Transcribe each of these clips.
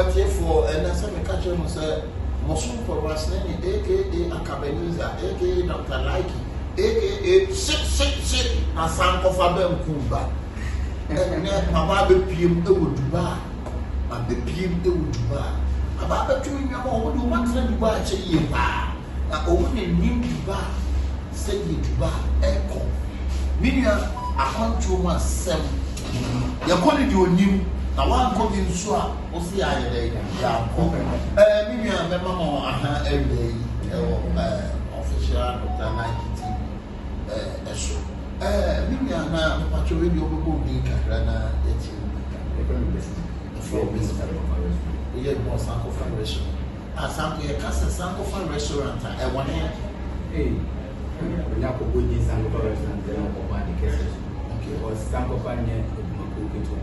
what you for and then some catch him say Mosun for Rasnani, aka Akabenezer, aka Dr. Laiki, aka sit and Sankofa Restuarant. And then my baby PM would do that. My baby PM would do that. About 2 years old, you want to buy a year. I only need to buy, say you to buy echo. Meaning, I want to myself. You're calling you new. I want to come in so what's the idea? Yeah, maybe I remember every day official Dr. Nike show. Maybe I'm now actually going to Kakrana. We have more Sankofa Restuarant. Sankofa Restuarant. I want to. Hey, we have to go to Sankofa Restuarant. Okay, or Sankofa near Kukutu.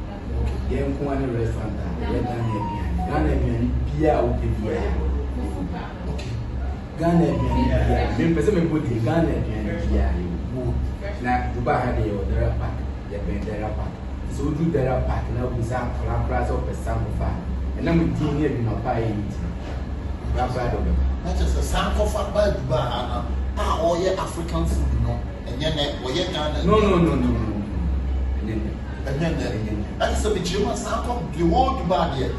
Game one restaurant. Ghana beer will be beer. Okay. Ghana beer. Me person me put Ghana beer. Now Dubai had the other pack. You been there pack. So we do there pack. Now we say class of a Sankofa. And then we do here in my pie. That is a Sankofa by Dubai. All your African food, no. And yet, we are Ghana. No. And then that is a bit you must have the world bad yet.